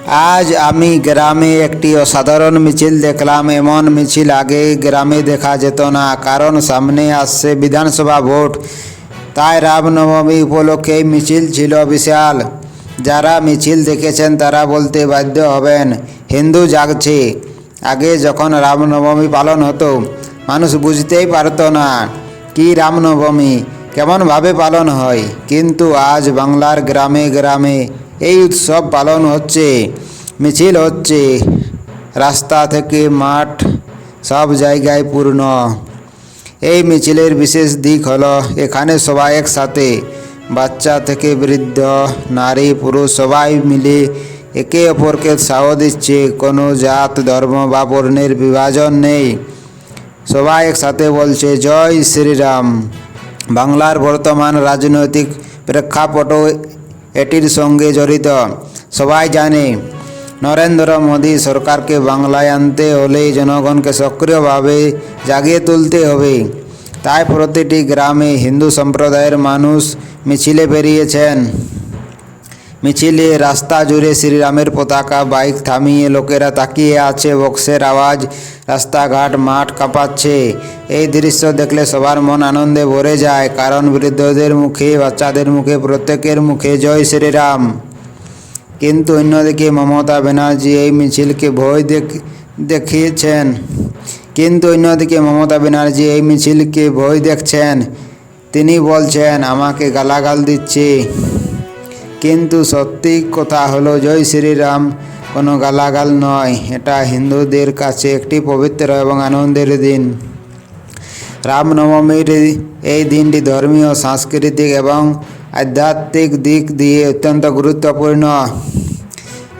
আজ আমি গ্রামে একটি অসাধারণ মিছিল দেখলাম। এমন মিছিল আগে গ্রামে দেখা যেত না, কারণ সামনে আসছে বিধানসভা ভোট। তাই রামনবমী উপলক্ষে এই মিছিল ছিল বিশাল। যারা মিছিল দেখেছেন তারা বলতে বাধ্য হবেন, হিন্দু জাগছে। আগে যখন রামনবমী পালন হতো, মানুষ বুঝতেই পারতো না কি রামনবমী, কেমনভাবে পালন হয়। কিন্তু আজ বাংলার গ্রামে গ্রামে এই উৎসব পালন হচ্ছে, মিছিল হচ্ছে, রাস্তা থেকে মাঠ সব জায়গায় পূর্ণ। এই মিছিলের বিশেষ দিক হলো এখানে সবাই একসাথে, বাচ্চা থেকে বৃদ্ধ, নারী পুরুষ সবাই মিলে একে অপরকে উৎসাহ দিচ্ছে। কোনো জাত ধর্ম বা বর্ণের বিভাজন নেই, সবাই একসাথে বলছে জয় শ্রীরাম। বাংলার বর্তমান রাজনৈতিক প্রেক্ষাপটও এটির সঙ্গে জড়িত। সবাই জানে নরেন্দ্র মোদী সরকারকে বাংলায় আনতে হলে জনগণকে সক্রিয়ভাবে জাগিয়ে তুলতে হবে। তাই প্রতিটি গ্রামে হিন্দু সম্প্রদায়ের মানুষ মিছিলে বেরিয়েছেন। মিছিলে রাস্তা জুড়ে শ্রীরামের পতাকা, বাইক থামিয়ে লোকেরা তাকিয়ে আছে, বক্সের আওয়াজ, রাস্তাঘাট মাঠ কাঁপাচ্ছে। এই দৃশ্য দেখলে সবার মন আনন্দে ভরে যায়, কারণ বৃদ্ধদের মুখে, বাচ্চাদের মুখে, প্রত্যেকের মুখে জয় শ্রীরাম। কিন্তু অন্যদিকে মমতা ব্যানার্জি এই মিছিলকে ভয় দেখছেন। তিনি বলছেন আমাকে গালাগাল দিচ্ছে। কিন্তু সত্যি কথা হলো জয় শ্রীরাম কোনো গালাগাল নয়, এটা হিন্দুদের কাছে একটি পবিত্র এবং আনন্দের দিন। রামনবমীর এই দিনটি ধর্মীয়, সাংস্কৃতিক এবং আধ্যাত্মিক দিক দিয়ে অত্যন্ত গুরুত্বপূর্ণ।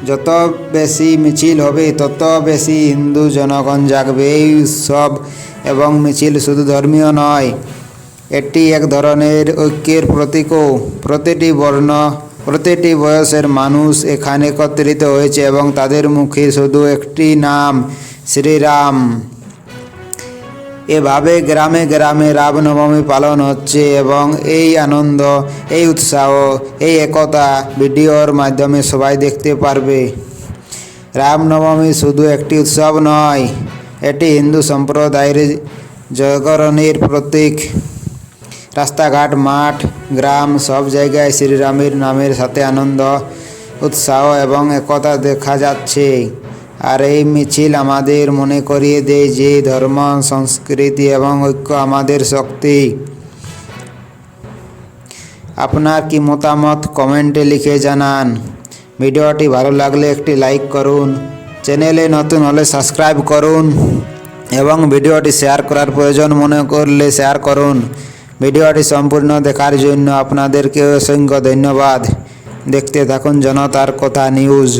যত বেশি মিছিল হবে তত বেশি হিন্দু জনগণ জাগবে। এই উৎসব এবং মিছিল শুধু ধর্মীয় নয়, এটি এক ধরনের ঐক্যের প্রতীকও। প্রতিটি বর্ণ, প্রতিটি বয়সের মানুষ এখানে একত্রিত হয়েছে এবং তাদের মুখে শুধু একটি নাম, শ্রীরাম। এভাবে গ্রামে গ্রামে রামনবমী পালন হচ্ছে এবং এই আনন্দ, এই উৎসাহ, এই একতা ভিডিওর মাধ্যমে সবাই দেখতে পারবে। রামনবমী শুধু একটি উৎসব নয়, এটি হিন্দু সম্প্রদায়ের জাগরণের প্রতীক। রাস্তাঘাট, মাঠ, গ্রাম সব জায়গায় শ্রীরামের নামের সাথে আনন্দ, উৎসাহ এবং একতা দেখা যাচ্ছে। আর এই মিছিল আমাদের মনে করিয়ে দেয় যে ধর্ম, সংস্কৃতি এবং ঐক্য আমাদের শক্তি। আপনার কি মতামত কমেন্টে লিখে জানান। ভিডিওটি ভালো লাগলে একটি লাইক করুন, চ্যানেলে নতুন হলে সাবস্ক্রাইব করুন এবং ভিডিওটি শেয়ার করার প্রয়োজন মনে করলে শেয়ার করুন। ভিডিওটি সম্পূর্ণ দেখার জন্য আপনাদেরকে অসংখ্য ধন্যবাদ। দেখতে থাকুন জনতার কথা নিউজ।